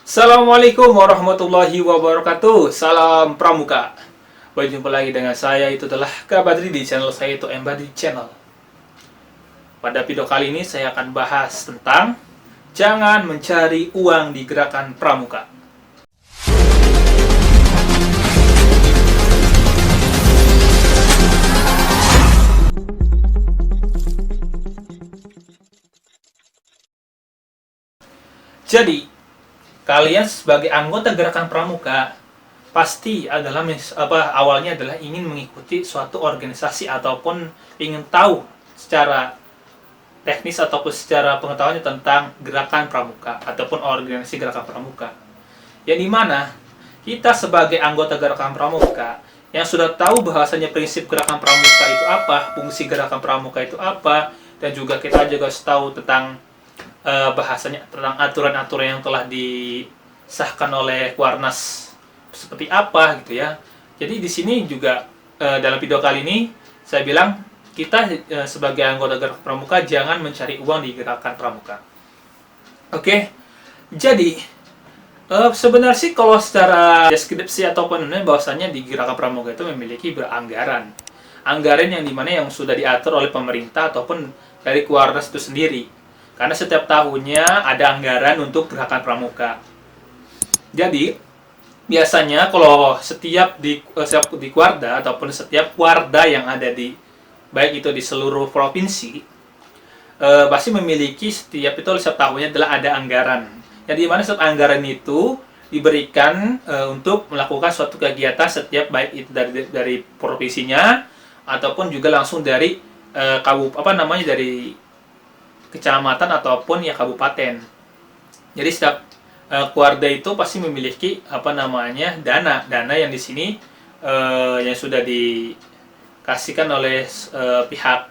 Assalamualaikum warahmatullahi wabarakatuh. Salam Pramuka. Berjumpa lagi dengan saya, itu adalah Kak Badri di channel saya, itu Badri Channel. Pada video kali ini saya akan bahas tentang jangan mencari uang di gerakan Pramuka. Jadi, kalian sebagai anggota gerakan Pramuka pasti adalah awalnya adalah ingin mengikuti suatu organisasi ataupun ingin tahu secara teknis ataupun secara pengetahuannya tentang gerakan Pramuka ataupun organisasi gerakan Pramuka. Yang dimana kita sebagai anggota gerakan Pramuka yang sudah tahu bahasanya prinsip gerakan Pramuka itu apa, fungsi gerakan Pramuka itu apa, dan juga kita juga tahu tentang bahasanya tentang aturan-aturan yang telah disahkan oleh Kuarnas seperti apa gitu ya. Jadi di sini juga dalam video kali ini saya bilang kita sebagai anggota gerakan Pramuka jangan mencari uang di gerakan Pramuka. Oke. Jadi sebenarnya sih kalau secara deskripsi ataupun bahwasanya di gerakan Pramuka itu memiliki beranggaran. Anggaran yang dimana yang sudah diatur oleh pemerintah ataupun dari Kuarnas itu sendiri. Karena setiap tahunnya ada anggaran untuk gerakan Pramuka. Jadi, biasanya kalau setiap di Kuarda ataupun setiap Kuarda yang ada di baik itu di seluruh provinsi pasti memiliki setiap tahunnya adalah ada anggaran. Jadi mana setiap anggaran itu diberikan untuk melakukan suatu kegiatan setiap baik itu dari provinsinya ataupun juga langsung dari dari kecamatan ataupun ya kabupaten. Jadi setiap Kuarda itu pasti memiliki dana yang di sini yang sudah dikasihkan oleh pihak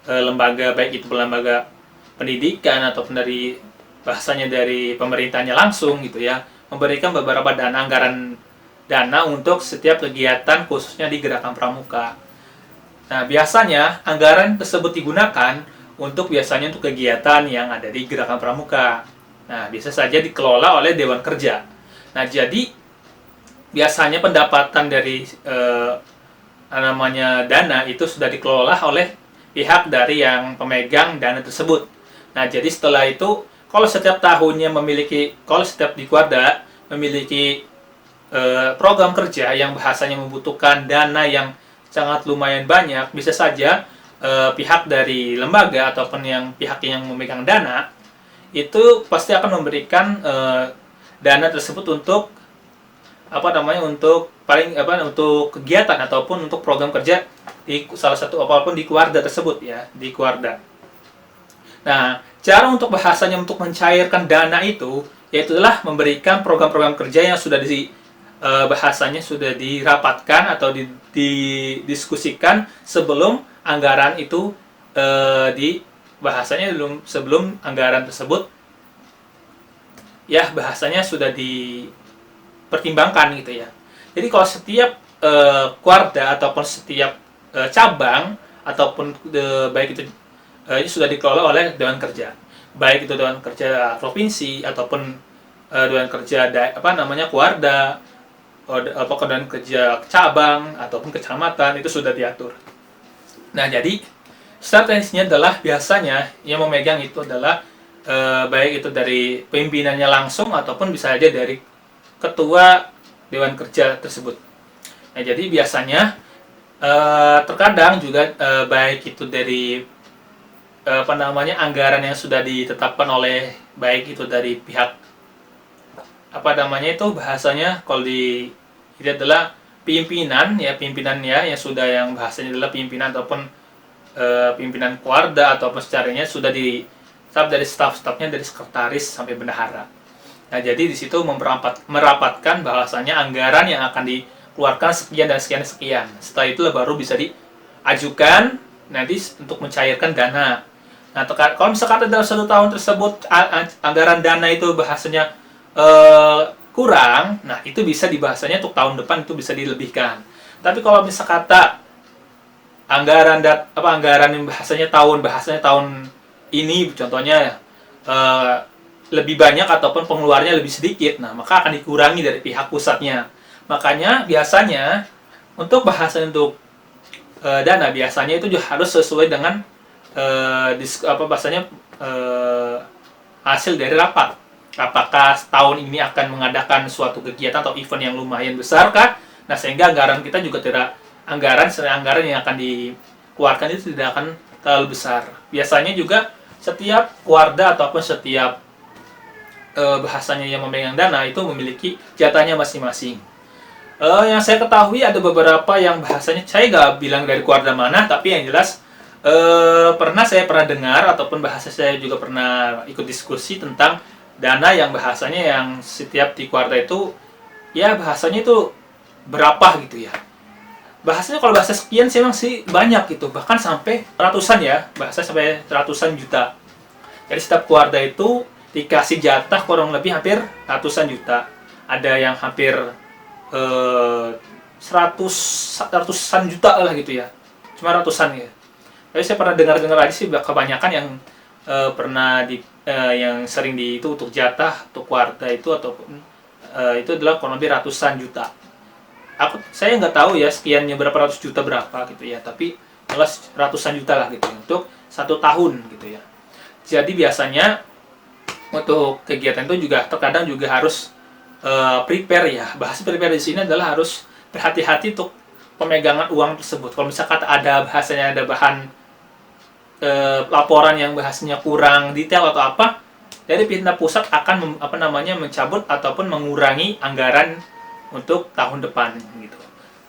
lembaga baik itu lembaga pendidikan ataupun dari bahasanya dari pemerintahnya langsung gitu ya, memberikan beberapa dana untuk setiap kegiatan khususnya di gerakan Pramuka. Nah, biasanya anggaran tersebut digunakan untuk kegiatan yang ada di gerakan Pramuka. Nah, biasa saja dikelola oleh Dewan Kerja. Nah, jadi biasanya pendapatan dari dana itu sudah dikelola oleh pihak dari yang pemegang dana tersebut. Nah, jadi setelah itu kalau setiap di Kuarda memiliki program kerja yang bahasanya membutuhkan dana yang sangat lumayan banyak, bisa saja pihak dari lembaga ataupun pihak yang memegang dana itu pasti akan memberikan dana tersebut untuk untuk kegiatan ataupun untuk program kerja di salah satu apapun di Kuarda tersebut ya, di Kuarda. Nah, cara untuk bahasanya untuk mencairkan dana itu yaitu adalah memberikan program-program kerja yang sudah bahasanya sudah dirapatkan atau didiskusikan sebelum anggaran itu sebelum anggaran tersebut ya bahasanya sudah dipertimbangkan gitu ya. Jadi kalau setiap Kuarda ataupun setiap cabang ataupun baik itu ini sudah dikelola oleh Dewan Kerja, baik itu Dewan Kerja provinsi ataupun Dewan Kerja Kuarda, Dewan Kerja cabang ataupun kecamatan, itu sudah diatur. Nah, jadi strateginya adalah biasanya yang memegang itu adalah baik itu dari pimpinannya langsung ataupun bisa saja dari ketua Dewan Kerja tersebut. Nah, jadi biasanya terkadang juga baik itu dari anggaran yang sudah ditetapkan oleh baik itu dari pihak bahasanya kalau ini adalah pimpinannya yang sudah yang bahasanya adalah pimpinan ataupun pimpinan Kuarda ataupun secaranya sudah dari staf-stafnya dari sekretaris sampai bendahara. Nah, jadi di situ merapatkan bahasanya anggaran yang akan dikeluarkan sekian dan sekian sekian. Setelah itu baru bisa diajukan nanti untuk mencairkan dana. Nah, kalau misalkan dalam 1 tahun tersebut anggaran dana itu bahasanya kurang, nah itu bisa dibahasanya untuk tahun depan itu bisa dilebihkan. Tapi kalau misalkan anggaran yang bahasanya tahun ini contohnya lebih banyak ataupun pengeluarannya lebih sedikit, nah maka akan dikurangi dari pihak pusatnya. Makanya biasanya untuk bahasan untuk dana biasanya itu juga harus sesuai dengan bahasanya hasil dari rapat. Apakah tahun ini akan mengadakan suatu kegiatan atau event yang lumayan besar kah? Nah, sehingga anggaran kita juga tidak anggaran yang akan dikeluarkan itu tidak akan terlalu besar. Biasanya juga setiap warda ataupun setiap bahasanya yang memegang dana itu memiliki jatahnya masing-masing. Yang saya ketahui ada beberapa yang bahasanya saya nggak bilang dari keluarga mana, tapi yang jelas saya pernah dengar ataupun bahasa saya juga pernah ikut diskusi tentang dana yang bahasanya yang setiap di keluarga itu ya bahasanya itu berapa gitu ya. Bahasanya kalau bahasa sekian sih memang sih banyak gitu, bahkan sampai ratusan ya, bahasa sampai ratusan juta. Jadi setiap keluarga itu dikasih jatah kurang lebih hampir ratusan juta. Ada yang hampir ratusan juta lah gitu ya, cuma ratusan ya. Tapi saya pernah dengar aja sih kebanyakan yang yang sering itu untuk jatah untuk keluarga itu ataupun itu adalah kurang lebih ratusan juta. Saya nggak tahu ya sekiannya berapa ratus juta berapa gitu ya, tapi jelas ratusan juta lah gitu ya, untuk 1 tahun gitu ya. Jadi biasanya untuk kegiatan itu juga terkadang juga harus prepare ya. Bahasa prepare di sini adalah harus berhati-hati untuk pemegangan uang tersebut. Kalau misalkan ada bahasanya ada bahan laporan yang bahasanya kurang detail atau apa, dari pihak pusat akan mencabut ataupun mengurangi anggaran untuk tahun depan gitu.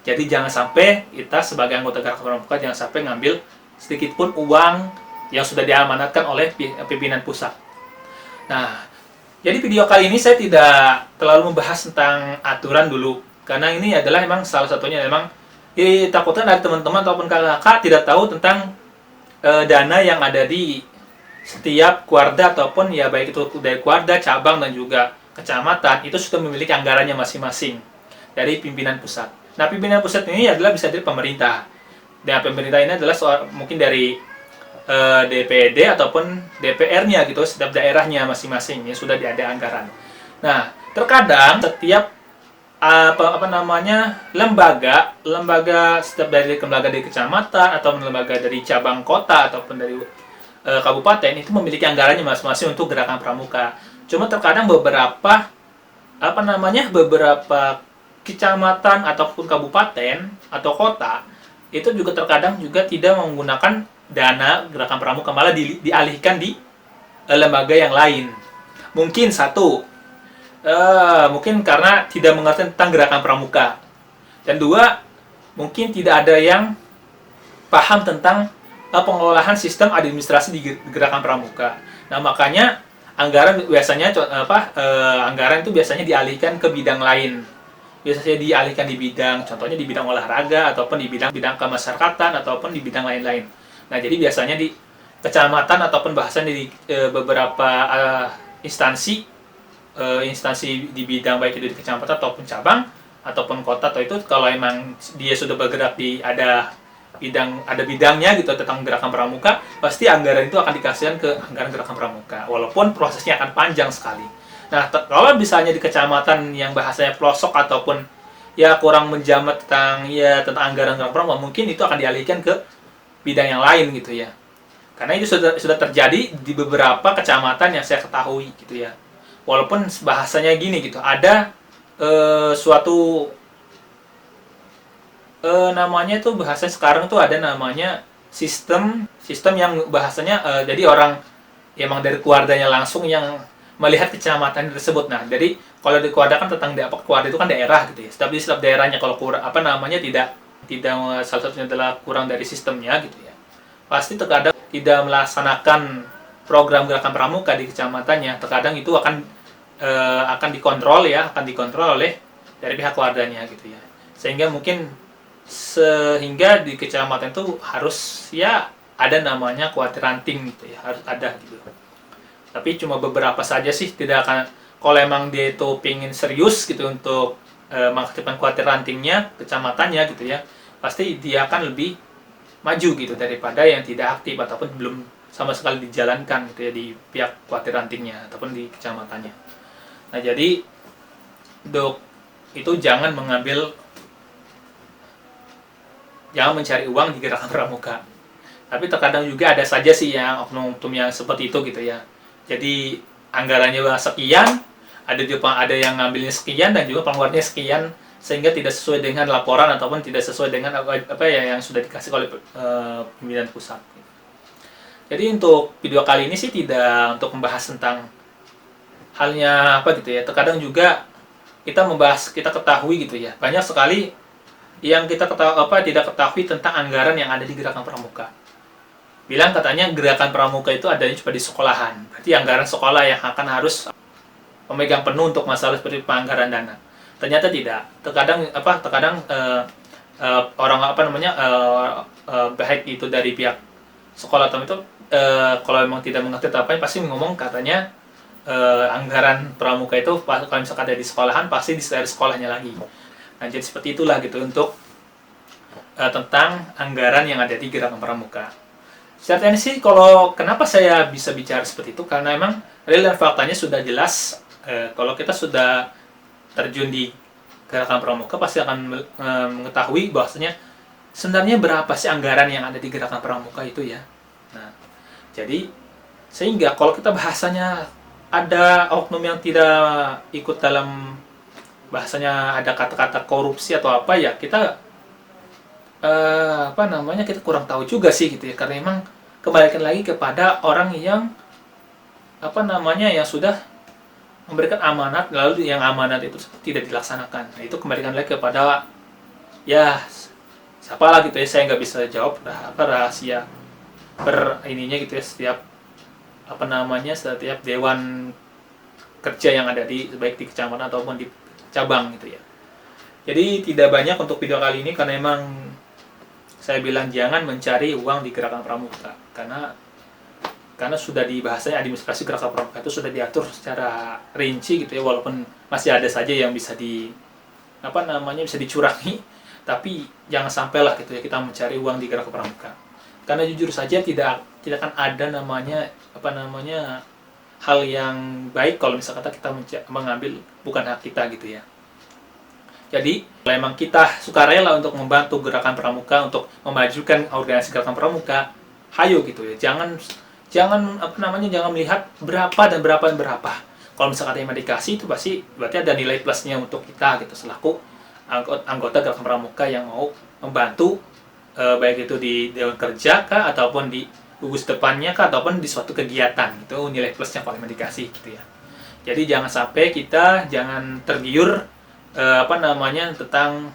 Jadi jangan sampai kita sebagai anggota gerakan pramuka jangan sampai ngambil sedikit pun uang yang sudah diamanatkan oleh pimpinan pusat. Nah, jadi video kali ini saya tidak terlalu membahas tentang aturan dulu, karena ini adalah memang salah satunya memang takutnya dari teman-teman ataupun kakak tidak tahu tentang dana yang ada di setiap kuarda ataupun ya baik itu dari kuarda, cabang dan juga kecamatan itu sudah memiliki anggarannya masing-masing dari pimpinan pusat. Nah, pimpinan pusat ini adalah bisa dari pemerintah. Dan pemerintah ini adalah mungkin dari DPD ataupun DPR-nya gitu, setiap daerahnya masing-masing yang sudah ada anggaran. Nah, terkadang setiap lembaga setiap dari lembaga dari kecamatan atau lembaga dari cabang kota ataupun dari kabupaten itu memiliki anggarannya masing-masing untuk gerakan pramuka. Cuma terkadang beberapa kecamatan ataupun kabupaten atau kota itu juga terkadang juga tidak menggunakan dana gerakan pramuka, malah dialihkan di lembaga yang lain. Mungkin mungkin karena tidak mengerti tentang gerakan pramuka, dan dua, mungkin tidak ada yang paham tentang pengelolaan sistem administrasi di gerakan pramuka. Nah, makanya anggaran itu biasanya dialihkan ke bidang lain. Biasanya dialihkan di bidang, contohnya di bidang olahraga ataupun di bidang kemasyarakatan ataupun di bidang lain-lain. Nah, jadi biasanya di kecamatan ataupun bahasan di beberapa instansi di bidang baik itu di kecamatan ataupun cabang ataupun kota, atau itu kalau emang dia sudah bergerak di ada bidangnya gitu tentang gerakan pramuka, pasti anggaran itu akan dikasihkan ke anggaran gerakan pramuka walaupun prosesnya akan panjang sekali. Nah, kalau misalnya di kecamatan yang bahasanya pelosok ataupun ya kurang menjamat tentang anggaran gerakan pramuka, mungkin itu akan dialihkan ke bidang yang lain gitu ya. Karena itu sudah terjadi di beberapa kecamatan yang saya ketahui gitu ya. Walaupun bahasanya gini gitu, ada suatu namanya tuh bahasa sekarang tuh ada namanya sistem yang bahasanya jadi orang emang dari keluarganya langsung yang melihat kecamatan tersebut. Nah, jadi kalau di keluarga kan tentang keluarga itu kan daerah gitu ya. Setiap daerahnya kalau tidak salah satunya adalah kurang dari sistemnya gitu ya. Pasti terkadang tidak melaksanakan program gerakan pramuka di kecamatannya, terkadang itu akan dikontrol oleh dari pihak keluarganya gitu ya. Sehingga di kecamatan itu harus ya ada namanya kuartir ranting gitu ya, harus ada gitu. Tapi cuma beberapa saja sih, tidak akan, kalau emang dia itu pingin serius gitu untuk mengaktifkan kuartir rantingnya kecamatannya gitu ya, pasti dia akan lebih maju gitu daripada yang tidak aktif ataupun sama sekali dijalankan gitu ya di pihak kuartir rantingnya ataupun di kecamatannya. Nah, jadi untuk itu jangan mencari uang di gerakan pramuka. Tapi terkadang juga ada saja sih yang oknum-oknum yang seperti itu gitu ya. Jadi anggarannya sekian, ada yang ngambilnya sekian dan juga pengeluarannya sekian, sehingga tidak sesuai dengan laporan ataupun tidak sesuai dengan apa ya yang sudah dikasih oleh pimpinan pusat. Jadi untuk video kali ini sih tidak untuk membahas tentang halnya apa gitu ya. Terkadang juga kita ketahui gitu ya. Banyak sekali yang kita tidak ketahui tentang anggaran yang ada di gerakan pramuka. Bilang katanya gerakan pramuka itu adanya cuma di sekolahan. Berarti anggaran sekolah yang akan harus memegang penuh untuk masalah seperti penganggaran dana. Ternyata tidak. Terkadang orang baik itu dari pihak sekolah atau itu kalau memang tidak mengerti apa pasti ngomong katanya anggaran pramuka itu kalau misalkan ada di sekolahan pasti dari sekolahnya lagi. Nah, jadi seperti itulah gitu untuk tentang anggaran yang ada di gerakan pramuka. Secara teknis sih kalau kenapa saya bisa bicara seperti itu karena memang real dan faktanya sudah jelas. Kalau kita sudah terjun di gerakan pramuka pasti akan mengetahui bahwasanya sebenarnya berapa sih anggaran yang ada di gerakan pramuka itu ya. Nah, jadi sehingga kalau kita bahasanya ada oknum yang tidak ikut dalam bahasanya ada kata-kata korupsi atau apa ya kita kita kurang tahu juga sih gitu ya karena memang kembalikan lagi kepada orang yang yang sudah memberikan amanat lalu yang amanat itu tidak dilaksanakan. Nah, itu kembalikan lagi kepada ya siapa lah gitu ya, saya nggak bisa jawab rahasia ininya gitu ya setiap dewan kerja yang ada baik di kecamatan ataupun di cabang gitu ya. Jadi tidak banyak untuk video kali ini karena memang saya bilang jangan mencari uang di gerakan pramuka karena sudah dibahasanya administrasi gerakan pramuka itu sudah diatur secara rinci gitu ya, walaupun masih ada saja yang bisa bisa dicurangi, tapi jangan sampailah gitu ya kita mencari uang di gerakan pramuka. Karena jujur saja tidak akan ada hal yang baik kalau misalkan kita mengambil bukan hak kita gitu ya. Jadi, kalau memang kita sukarela untuk membantu gerakan pramuka untuk memajukan organisasi gerakan pramuka, hayo gitu ya. Jangan melihat berapa dan berapa. Kalau misalkan yang dikasih itu berarti ada nilai plusnya untuk kita gitu selaku anggota gerakan pramuka yang mau membantu baik itu di dewan kerja kah ataupun di gugus depannya kah ataupun di suatu kegiatan. Itu nilai plusnya kalau yang dikasih gitu ya. Jadi jangan sampai kita tergiur tentang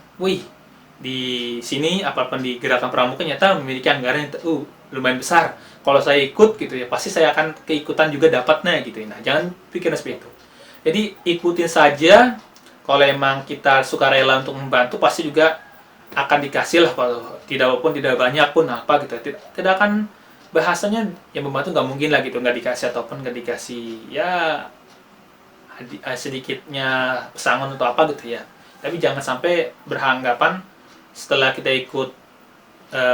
di sini apapun di gerakan pramuka nyata memiliki anggaran yang lumayan besar. Kalau saya ikut gitu ya pasti saya akan keikutan juga dapatnya gitu ya. Nah, jangan pikir seperti itu. Jadi ikutin saja. Kalau emang kita sukarela untuk membantu pasti juga akan dikasih lah, kalau tidak banyak pun apa gitu. Tidak akan bahasanya yang membantu nggak mungkin lah gitu nggak dikasih ataupun nggak dikasih ya sedikitnya pesangon atau apa gitu ya. Tapi jangan sampai beranggapan setelah kita ikut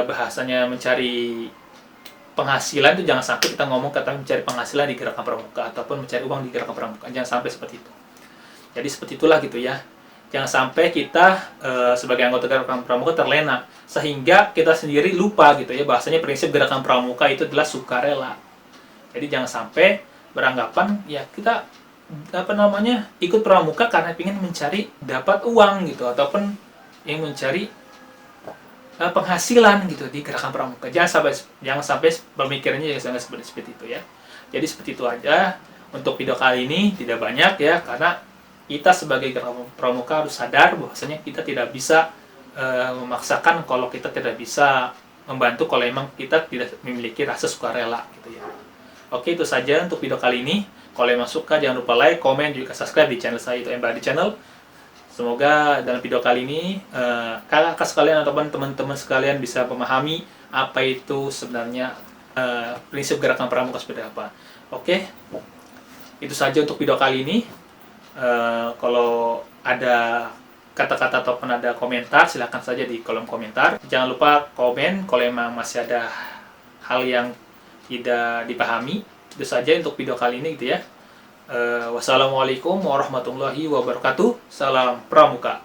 bahasanya mencari penghasilan itu jangan sampai kita ngomong kata mencari penghasilan di gerakan pramuka ataupun mencari uang di gerakan pramuka. Jangan sampai seperti itu. Jadi seperti itulah gitu ya. Jangan sampai kita sebagai anggota gerakan pramuka terlena sehingga kita sendiri lupa gitu ya bahasanya prinsip gerakan pramuka itu adalah sukarela. Jadi jangan sampai beranggapan ya kita ikut pramuka karena ingin mencari dapat uang gitu ataupun yang mencari penghasilan gitu di gerakan pramuka. Jangan sampai pemikirannya jangan seperti itu ya. Jadi seperti itu aja untuk video kali ini, tidak banyak ya karena kita sebagai gerakan pramuka harus sadar bahwasanya kita tidak bisa memaksakan kalau kita tidak bisa membantu kalau memang kita tidak memiliki rasa sukarela gitu ya. Oke, itu saja untuk video kali ini. Kalau yang suka jangan lupa like, komen, juga subscribe di channel saya itu Embody Channel. Semoga dalam video kali ini kakak sekalian ataupun teman-teman sekalian bisa memahami apa itu sebenarnya prinsip gerakan pramuka seperti apa. Oke, itu saja untuk video kali ini. Kalau ada kata-kata ataupun ada komentar silahkan saja di kolom komentar. Jangan lupa komen kalau memang masih ada hal yang tidak dipahami. Itu saja untuk video kali ini gitu ya. Wassalamualaikum warahmatullahi wabarakatuh. Salam Pramuka.